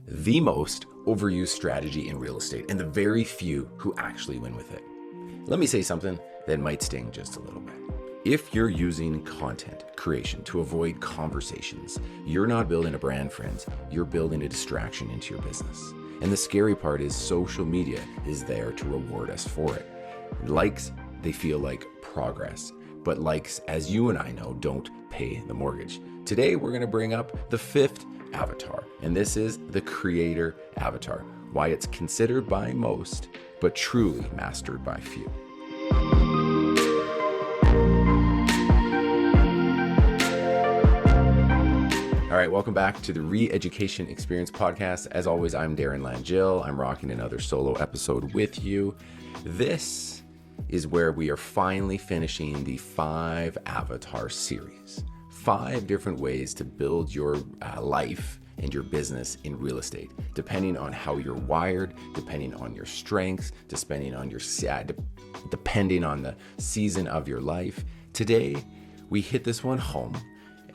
the most overused strategy in real estate and the very few who actually win with it. Let me say something that might sting just a little bit. If you're using content creation to avoid conversations, you're not building a brand, friends. You're building a distraction into your business. And the scary part is social media is there to reward us for it. Likes, they feel like progress. But likes, as you and I know, don't pay the mortgage. Today, we're going to bring up the fifth avatar, and this is the creator avatar. Why it's considered by most, but truly mastered by few. All right, welcome back to the Re-Education Experience Podcast. As always, I'm Darren Langille. I'm rocking another solo episode with you. This is where we are finally finishing the 5 avatar series. 5 different ways to build your life and your business in real estate, depending on how you're wired, depending on your strengths, depending on the season of your life. Today, we hit this one home.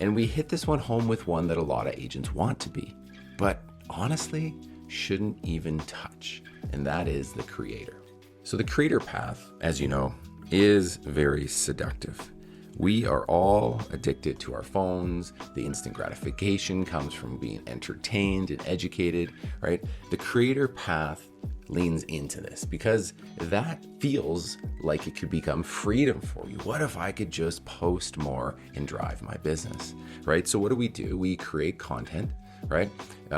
And we hit this one home with one that a lot of agents want to be, but honestly, shouldn't even touch, and that is the creator. So the creator path, as you know, is very seductive. We are all addicted to our phones. The instant gratification comes from being entertained and educated, right? The creator path leans into this because that feels like it could become freedom for you. What if I could just post more and drive my business, right? So what do? We create content, right?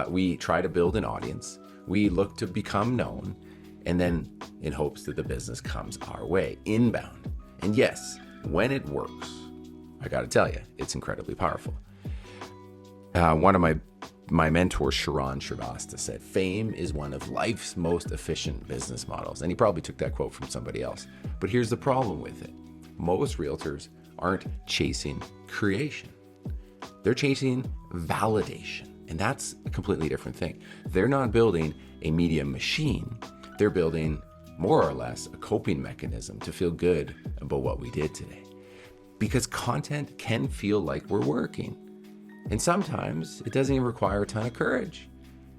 We try to build an audience. We look to become known, and then in hopes that the business comes our way, inbound. And yes, when it works, I got to tell you, it's incredibly powerful. One of my mentor, Sharon Shrivastava, said, fame is one of life's most efficient business models. And he probably took that quote from somebody else. But here's the problem with it. Most realtors aren't chasing creation. They're chasing validation. And that's a completely different thing. They're not building a media machine. They're building more or less a coping mechanism to feel good about what we did today. Because content can feel like we're working. And sometimes it doesn't even require a ton of courage.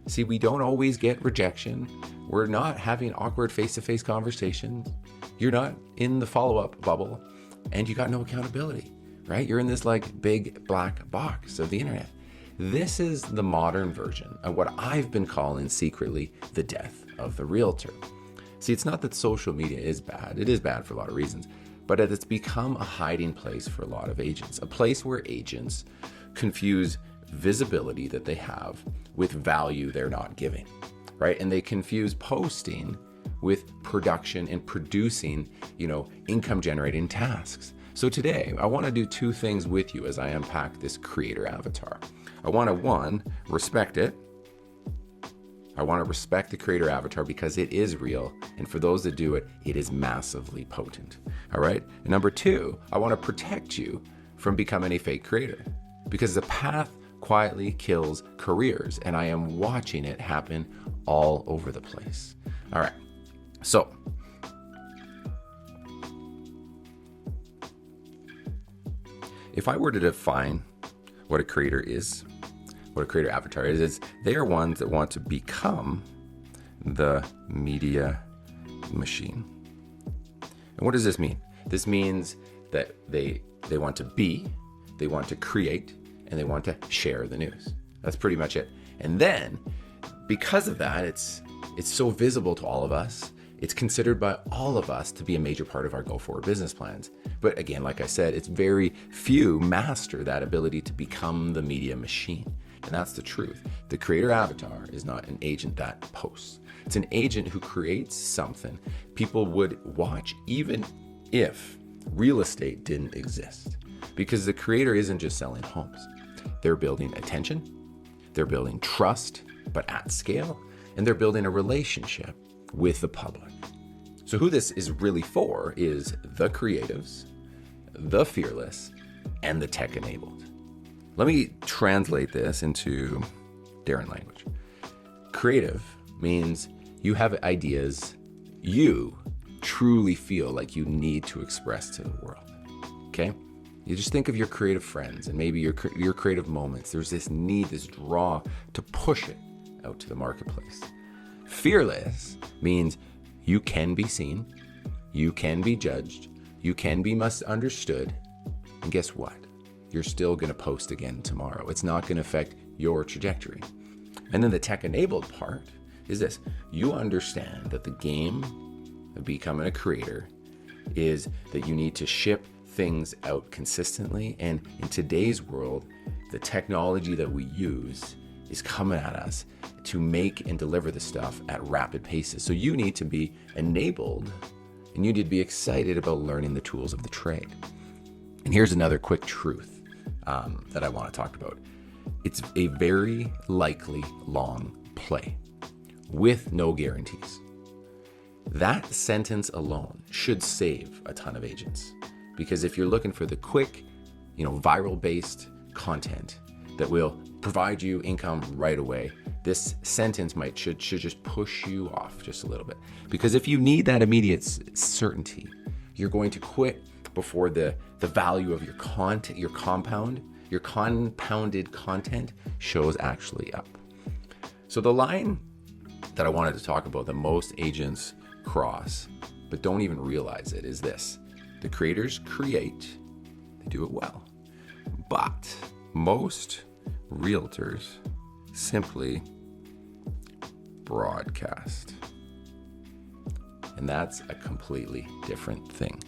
See, we don't always get rejection. We're not having awkward face-to-face conversations. You're not in the follow-up bubble, and you got no accountability, right? You're in this like big black box of the internet. This is the modern version of what I've been calling secretly the death of the realtor. See, it's not that social media is bad. It is bad for a lot of reasons, but it's become a hiding place for a lot of agents, a place where agents confuse visibility that they have with value they're not giving, right? And they confuse posting with production and producing, income generating tasks. So today, I want to do 2 things with you as I unpack this creator avatar. I want to, 1, respect it. I want to respect the creator avatar because it is real. And for those that do it, it is massively potent. All right. And number 2, I want to protect you from becoming a fake creator because the path quietly kills careers. And I am watching it happen all over the place. All right. So if I were to define what a creator is, what a creator avatar is they are ones that want to become the media machine. And what does this mean? This means that they want to be, they want to create, and they want to share the news. That's pretty much it. And then, because of that, it's so visible to all of us. It's considered by all of us to be a major part of our go-forward business plans. But again, like I said, it's very few master that ability to become the media machine. And that's the truth. The creator avatar is not an agent that posts. It's an agent who creates something people would watch even if real estate didn't exist. Because the creator isn't just selling homes. They're building attention, they're building trust, but at scale, and they're building a relationship with the public. So who this is really for is the creatives, the fearless, and the tech-enabled. Let me translate this into Darren language. Creative means you have ideas you truly feel like you need to express to the world, okay? You just think of your creative friends and maybe your creative moments. There's this need, this draw to push it out to the marketplace. Fearless means you can be seen, you can be judged, you can be misunderstood, and guess what? You're still going to post again tomorrow. It's not going to affect your trajectory. And then the tech-enabled part is this. You understand that the game of becoming a creator is that you need to ship things out consistently. And in today's world, the technology that we use is coming at us to make and deliver the stuff at rapid paces. So you need to be enabled and you need to be excited about learning the tools of the trade. And here's another quick truth that I want to talk about. It's a very likely long play with no guarantees. That sentence alone should save a ton of agents, because if you're looking for the quick, viral-based content that will provide you income right away, this sentence should just push you off just a little bit. Because if you need that immediate certainty, you're going to quit before the value of your content, your compounded content shows actually up. So the line that I wanted to talk about that most agents cross but don't even realize it is this. The creators create, they do it well, but most realtors simply broadcast. And that's a completely different thing.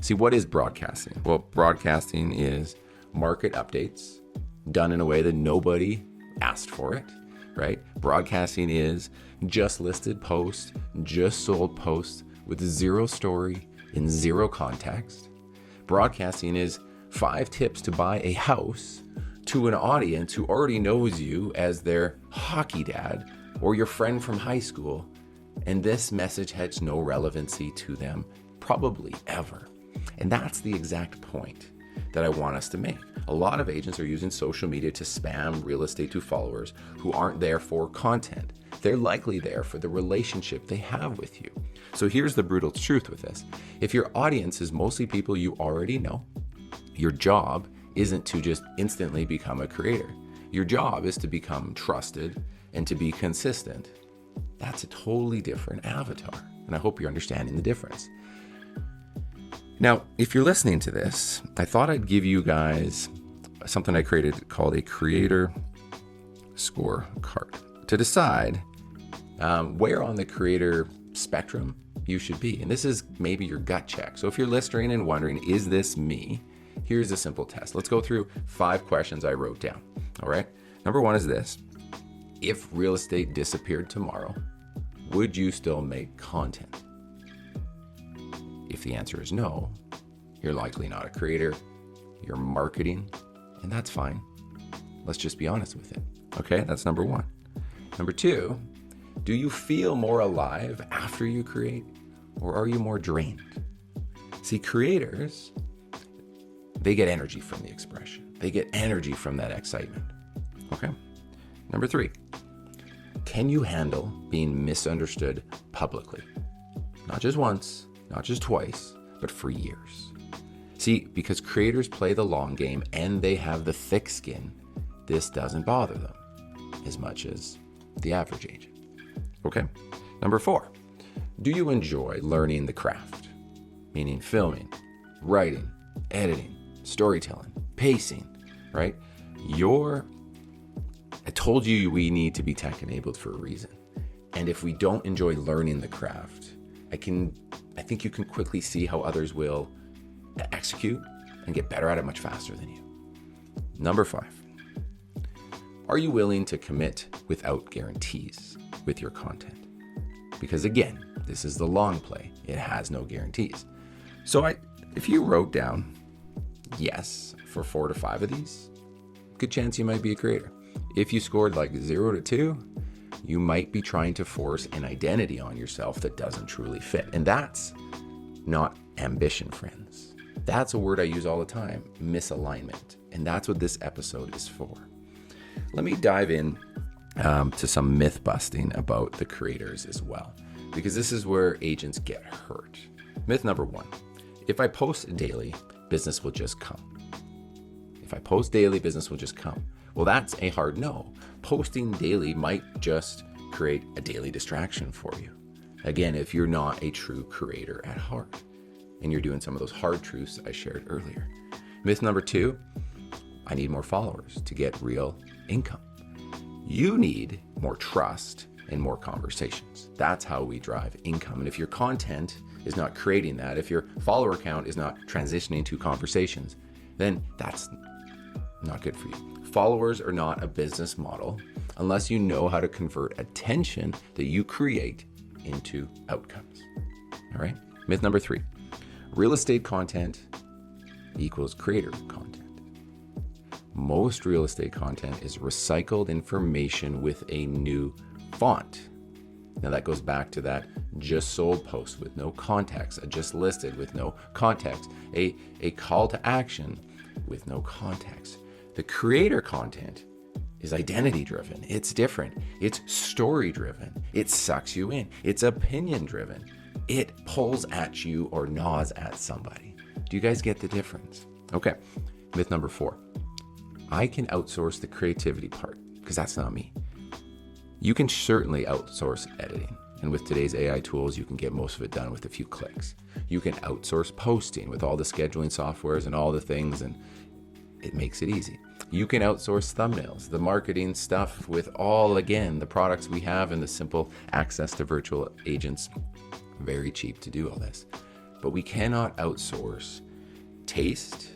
See, what is broadcasting? Well, broadcasting is market updates done in a way that nobody asked for it, right? Broadcasting is just listed posts, just sold posts with zero story and zero context. Broadcasting is 5 tips to buy a house to an audience who already knows you as their hockey dad or your friend from high school, and this message has no relevancy to them probably ever. And that's the exact point that I want us to make. A lot of agents are using social media to spam real estate to followers who aren't there for content. They're likely there for the relationship they have with you. So here's the brutal truth with this. If your audience is mostly people you already know, your job isn't to just instantly become a creator. Your job is to become trusted and to be consistent. That's a totally different avatar. And I hope you're understanding the difference. Now, if you're listening to this, I thought I'd give you guys something I created called a creator scorecard to decide where on the creator spectrum you should be. And this is maybe your gut check. So if you're listening and wondering, is this me? Here's a simple test. Let's go through 5 questions I wrote down. All right. Number 1 is this. If real estate disappeared tomorrow, would you still make content? If the answer is no, you're likely not a creator, you're marketing, and that's fine. Let's just be honest with it. Okay, that's number 1. Number 2, do you feel more alive after you create, or are you more drained? See, creators, they get energy from the expression. They get energy from that excitement. Okay. Number 3, can you handle being misunderstood publicly? Not just once, not just twice, but for years. See, because creators play the long game and they have the thick skin, this doesn't bother them as much as the average agent. Okay. Number 4, do you enjoy learning the craft? Meaning filming, writing, editing, storytelling, pacing, right? I told you we need to be tech enabled for a reason. And if we don't enjoy learning the craft, I think you can quickly see how others will execute and get better at it much faster than you. Number 5, are you willing to commit without guarantees with your content? Because again, this is the long play. It has no guarantees. So if you wrote down yes for 4 to 5 of these, good chance you might be a creator. If you scored like 0 to 2, you might be trying to force an identity on yourself that doesn't truly fit. And that's not ambition, friends. That's a word I use all the time, misalignment. And that's what this episode is for. Let me dive in to some myth busting about the creators as well, because this is where agents get hurt. Myth number 1, if I post daily, business will just come. If I post daily, business will just come. Well, that's a hard no. Posting daily might just create a daily distraction for you. Again, if you're not a true creator at heart and you're doing some of those hard truths I shared earlier. Myth number 2, I need more followers to get real income. You need more trust and more conversations. That's how we drive income. And if your content is not creating that, if your follower count is not transitioning to conversations, then that's not good for you. Followers are not a business model unless you know how to convert attention that you create into outcomes. All right. Myth number 3, real estate content equals creator content. Most real estate content is recycled information with a new font. Now that goes back to that just sold post with no context, a just listed with no context, a call to action with no context. The creator content is identity driven. It's different. It's story driven. It sucks you in. It's opinion driven. It pulls at you or gnaws at somebody. Do you guys get the difference? Okay. Myth number 4. I can outsource the creativity part because that's not me. You can certainly outsource editing. And with today's AI tools, you can get most of it done with a few clicks. You can outsource posting with all the scheduling softwares and all the things, and it makes it easy. You can outsource thumbnails, the marketing stuff with all, again, the products we have and the simple access to virtual agents. Very cheap to do all this. But we cannot outsource taste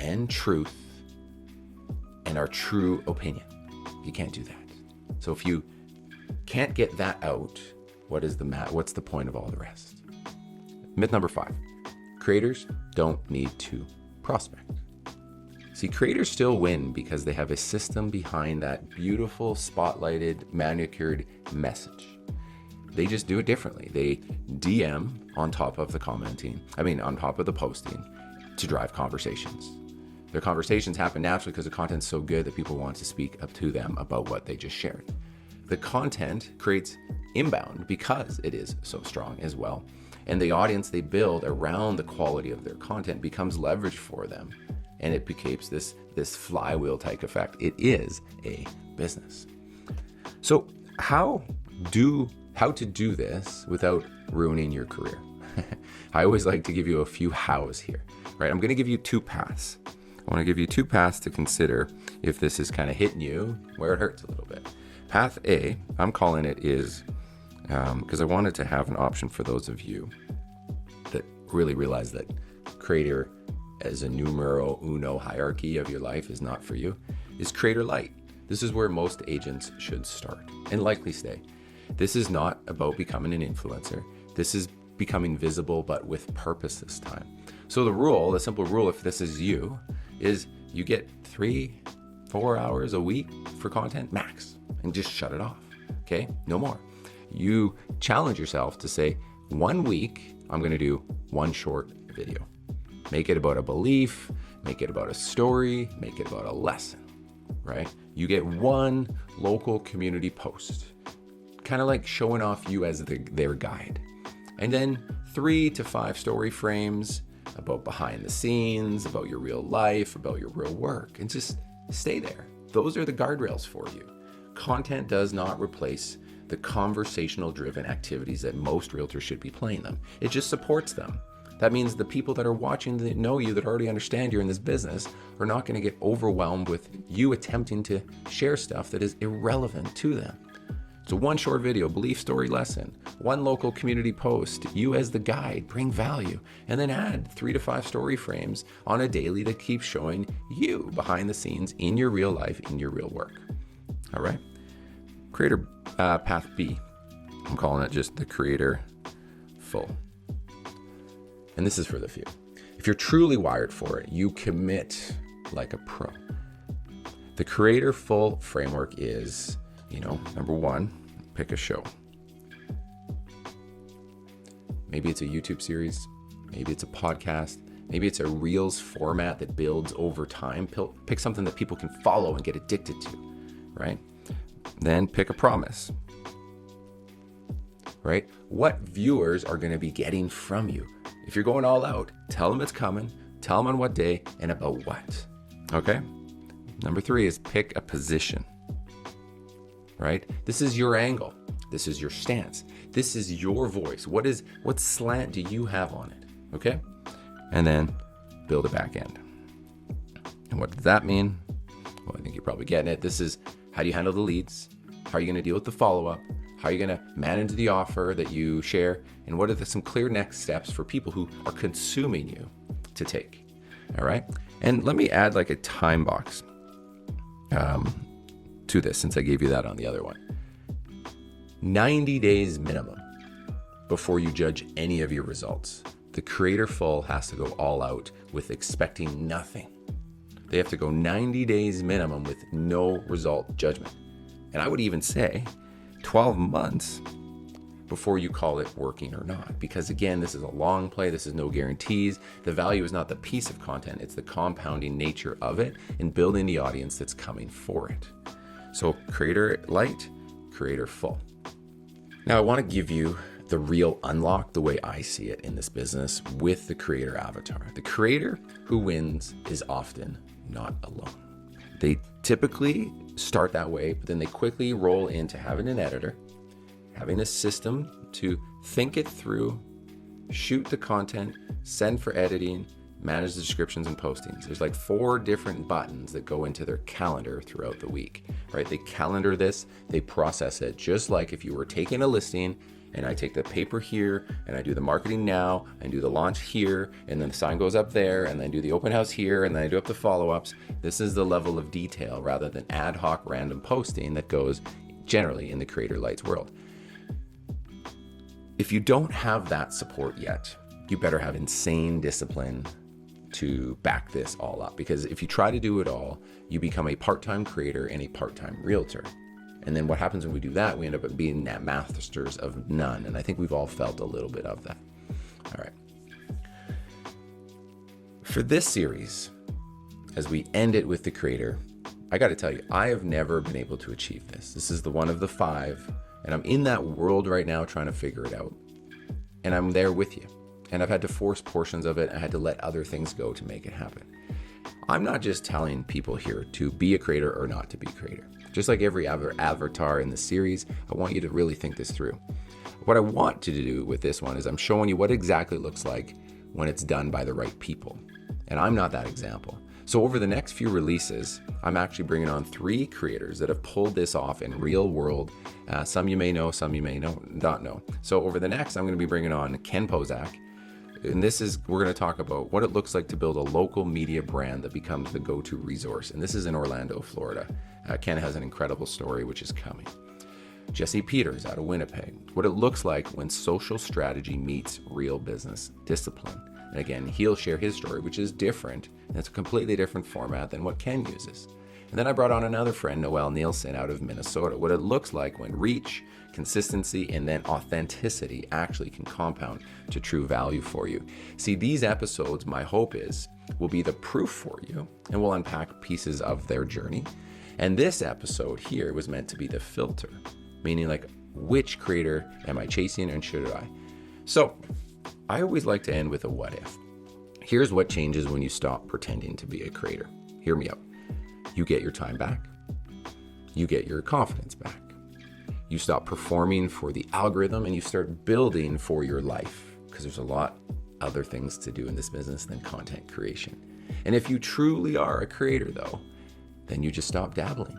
and truth and our true opinion. You can't do that. So if you can't get that out, what's the point of all the rest? Myth number 5, creators don't need to prospect. See, creators still win because they have a system behind that beautiful, spotlighted, manicured message. They just do it differently. They DM on top of the on top of the posting to drive conversations. Their conversations happen naturally because the content's so good that people want to speak up to them about what they just shared. The content creates inbound because it is so strong as well. And the audience they build around the quality of their content becomes leverage for them. And it becomes this flywheel type effect. It is a business. So how to do this without ruining your career? I always like to give you a few hows here, right? I'm going to give you 2 paths. I want to give you 2 paths to consider if this is kind of hitting you where it hurts a little bit. Path A, I'm calling it is, because I wanted to have an option for those of you that really realize that creator as a numero uno hierarchy of your life is not for you, is creator light. This is where most agents should start and likely stay. This is not about becoming an influencer. This is becoming visible, but with purpose this time. So the simple rule, if this is you, is you get 3-4 hours a week for content max and just shut it off. Okay, no more. You challenge yourself to say, 1 week, I'm going to do 1 short video. Make it about a belief, make it about a story, make it about a lesson, right? You get 1 local community post, kind of like showing off you as their guide. And then 3 to 5 story frames about behind the scenes, about your real life, about your real work, and just stay there. Those are the guardrails for you. Content does not replace the conversational driven activities that most realtors should be playing them. It just supports them. That means the people that are watching that know you, that already understand you're in this business, are not going to get overwhelmed with you attempting to share stuff that is irrelevant to them. So 1 short video, belief, story, lesson, 1 local community post, you as the guide, bring value, and then add 3 to 5 story frames on a daily that keeps showing you behind the scenes in your real life, in your real work. All right. Creator path B, I'm calling it just the creator full. And this is for the few. If you're truly wired for it, you commit like a pro. The creator full framework is, number 1, pick a show. Maybe it's a YouTube series. Maybe it's a podcast. Maybe it's a Reels format that builds over time. Pick something that people can follow and get addicted to, right? Then pick a promise, right? What viewers are going to be getting from you? If you're going all out, tell them it's coming, tell them on what day and about what, okay? Number 3 is pick a position, right? This is your angle. This is your stance. This is your voice. What slant do you have on it? Okay? And then build a back end. And what does that mean? Well, I think you're probably getting it. This is how do you handle the leads? How are you going to deal with the follow-up? How are you going to manage the offer that you share? And what are some clear next steps for people who are consuming you to take? All right? And let me add like a time box to this, since I gave you that on the other one. 90 days minimum before you judge any of your results. The creator full has to go all out with expecting nothing. They have to go 90 days minimum with no result judgment. And I would even say 12 months before you call it working or not. Because again, this is a long play. This is no guarantees. The value is not the piece of content. It's the compounding nature of it and building the audience that's coming for it. So creator light, creator full. Now I want to give you the real unlock, the way I see it in this business, with the creator avatar. The creator who wins is often not alone. They typically start that way, but then they quickly roll into having an editor, having a system to think it through, shoot the content, send for editing, manage the descriptions and postings. There's like 4 different buttons that go into their calendar throughout the week, right? They calendar this, they process it, just like if you were taking a listing and I take the paper here and I do the marketing now and do the launch here and then the sign goes up there and then do the open house here and then I do up the follow-ups. This is the level of detail rather than ad hoc random posting that goes generally in the creator lights world. If you don't have that support yet, you better have insane discipline to back this all up, because if you try to do it all, you become a part-time creator and a part-time realtor. And then what happens when we do that? We end up being masters of none. And I think we've all felt a little bit of that. All right. For this series, as we end it with the creator, I got to tell you, I have never been able to achieve this. This is the one of the 5, and I'm in that world right now trying to figure it out. And I'm there with you. And I've had to force portions of it. I had to let other things go to make it happen. I'm not just telling people here to be a creator or not to be a creator. Just like every other avatar in the series, I want you to really think this through. What I want to do with this one is I'm showing you what exactly it looks like when it's done by the right people. And I'm not that example. So over the next few releases, I'm actually bringing on 3 creators that have pulled this off in real world. Some you may know, some you may not know. So over the next, I'm going to be bringing on Ken Pozak. And we're going to talk about what it looks like to build a local media brand that becomes the go-to resource. And this is in Orlando, Florida. Ken has an incredible story, which is coming. Jesse Peters out of Winnipeg, what it looks like when social strategy meets real business discipline. And again, he'll share his story, which is different. And it's a completely different format than what Ken uses. And then I brought on another friend, Noelle Nielsen out of Minnesota, what it looks like when reach, consistency, and then authenticity actually can compound to true value for you. See, these episodes, my hope is, will be the proof for you, and we'll unpack pieces of their journey. And this episode here was meant to be the filter, meaning like, which creator am I chasing and should I? So I always like to end with a what if. Here's what changes when you stop pretending to be a creator. Hear me out. You get your time back. You get your confidence back. You stop performing for the algorithm and you start building for your life, because there's a lot other things to do in this business than content creation. And if you truly are a creator though, then you just stop dabbling.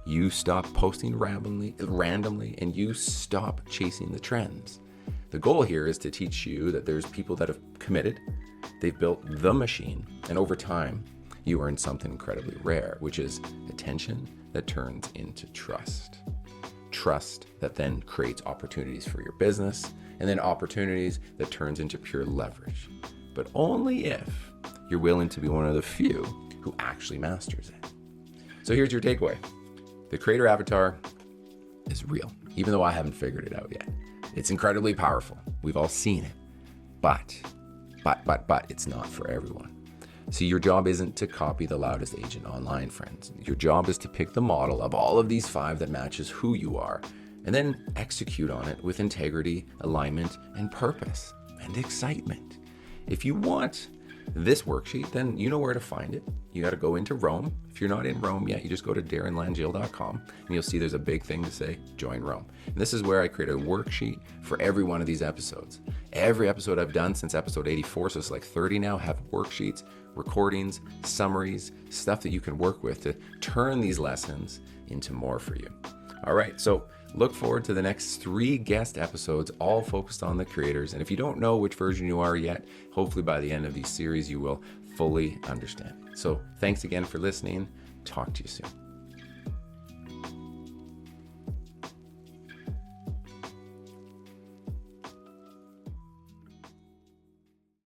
You stop posting randomly, and you stop chasing the trends. The goal here is to teach you that there's people that have committed, they've built the machine, and over time, you earn something incredibly rare, which is attention that turns into trust. Trust that then creates opportunities for your business, and then opportunities that turns into pure leverage. But only if you're willing to be one of the few who actually masters it. So here's your takeaway. The creator avatar is real, even though I haven't figured it out yet. It's incredibly powerful. We've all seen it. But it's not for everyone. So your job isn't to copy the loudest agent online, friends. Your job is to pick the model of all of these 5 that matches who you are, and then execute on it with integrity, alignment, and purpose, and excitement. If you want this worksheet, then you know where to find it. You got to go into Rome. If you're not in Rome yet, you just go to darrenlangille.com and you'll see there's a big thing to say, join Rome. And this is where I create a worksheet for every one of these episodes. Every episode I've done since episode 84, so it's like 30 now, have worksheets, recordings, summaries, stuff that you can work with to turn these lessons into more for you. All right, so look forward to the next 3 guest episodes, all focused on the creators. And if you don't know which version you are yet, hopefully by the end of these series, you will fully understand. So thanks again for listening. Talk to you soon.